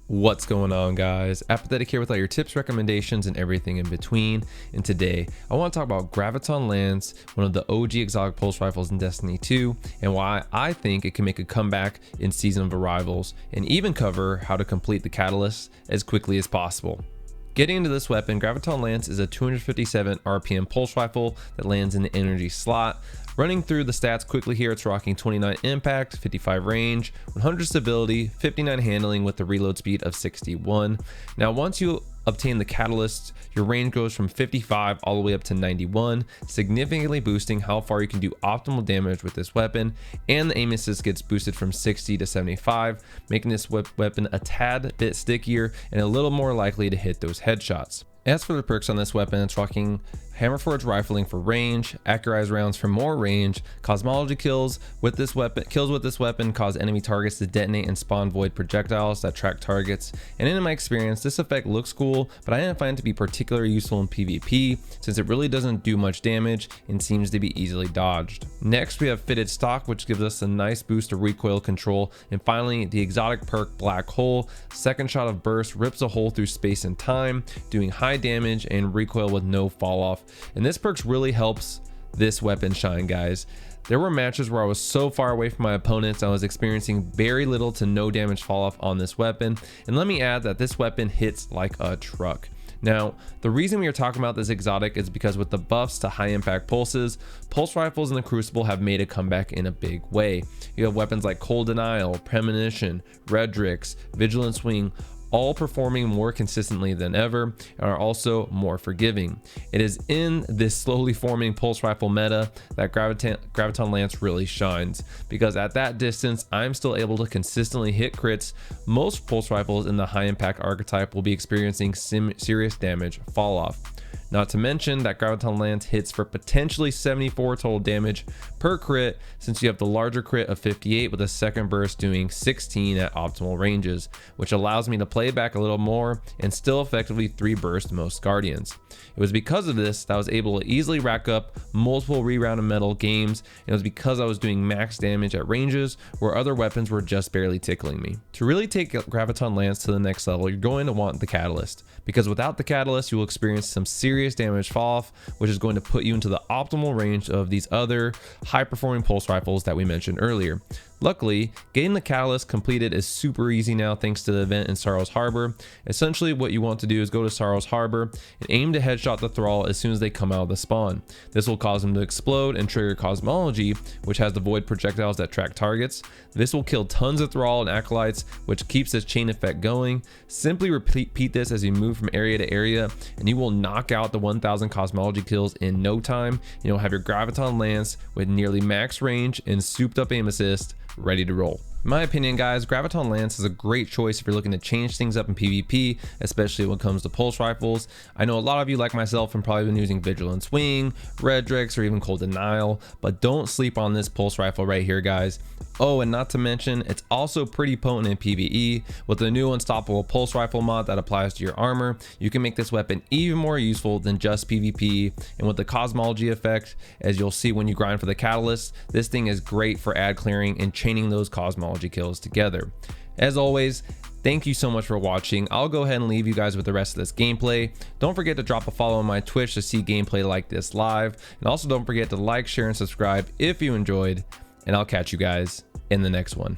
What's going on, guys? Apathettic here with all your tips, recommendations, and everything in between. And today I want to talk about Graviton Lance, one of the OG exotic pulse rifles in Destiny 2, and why I think it can make a comeback in Season of Arrivals, and even cover how to complete the catalyst as quickly as possible. Getting into this weapon, Graviton Lance is a 257 RPM pulse rifle that lands in the energy slot. Running through the stats quickly here, it's rocking 29 impact, 55 range, 100 stability, 59 handling with a reload speed of 61. Now, once you obtain the catalyst, your range goes from 55 all the way up to 91, significantly boosting how far you can do optimal damage with this weapon, and the aim assist gets boosted from 60 to 75, making this weapon a tad bit stickier and a little more likely to hit those headshots. As for the perks on this weapon, it's rocking Hammerforged rifling for range, accurized rounds for more range, cosmology kills with this weapon cause enemy targets to detonate and spawn void projectiles that track targets. And in my experience, this effect looks cool, but I didn't find it to be particularly useful in PvP since it really doesn't do much damage and seems to be easily dodged. Next, we have fitted stock, which gives us a nice boost of recoil control. And finally, the exotic perk Black Hole, second shot of burst rips a hole through space and time, doing high damage and recoil with no fall off. And this perk really helps this weapon shine, guys. There were matches where I was so far away from my opponents, I was experiencing very little to no damage fall off on this weapon. And let me add that this weapon hits like a truck. Now, the reason we are talking about this exotic is because with the buffs to high impact pulses, pulse rifles in the Crucible have made a comeback in a big way. You have weapons like Cold Denial, Premonition, Redrix, Vigilant Swing, all performing more consistently than ever and are also more forgiving. It is in this slowly forming pulse rifle meta that Graviton Lance really shines, because at that distance I'm still able to consistently hit crits. Most pulse rifles in the high impact archetype will be experiencing serious damage fall off. Not to mention that Graviton Lance hits for potentially 74 total damage per crit, since you have the larger crit of 58 with a second burst doing 16 at optimal ranges, which allows me to play back a little more and still effectively 3 burst most Guardians. It was because of this that I was able to easily rack up multiple reround and metal games, and it was because I was doing max damage at ranges where other weapons were just barely tickling me. To really take Graviton Lance to the next level, you're going to want the catalyst, because without the catalyst you will experience some serious damage fall off, which is going to put you into the optimal range of these other high performing pulse rifles that we mentioned earlier. Luckily, getting the catalyst completed is super easy now thanks to the event in Sorrow's Harbor. Essentially, what you want to do is go to Sorrow's Harbor and aim to headshot the thrall as soon as they come out of the spawn. This will cause them to explode and trigger Cosmology, which has the void projectiles that track targets. This will kill tons of thrall and acolytes, which keeps this chain effect going. Simply repeat this as you move from area to area, and you will knock out the 1000 Cosmology kills in no time. You'll have your Graviton Lance with nearly max range and souped up aim assist ready to roll. In my opinion, guys, Graviton Lance is a great choice if you're looking to change things up in PvP, especially when it comes to pulse rifles. I know a lot of you, like myself, have probably been using Vigilant Swing, Redrix, or even Cold Denial, but don't sleep on this pulse rifle right here, guys. Oh, and not to mention, it's also pretty potent in PvE. With the new Unstoppable Pulse Rifle mod that applies to your armor, you can make this weapon even more useful than just PvP. And with the Cosmology effect, as you'll see when you grind for the catalyst, this thing is great for ad clearing and chaining those Cosmology kills together. As always, thank you so much for watching. I'll go ahead and leave you guys with the rest of this gameplay. Don't forget to drop a follow on my Twitch to see gameplay like this live. And also don't forget to like, share, and subscribe if you enjoyed. And I'll catch you guys in the next one.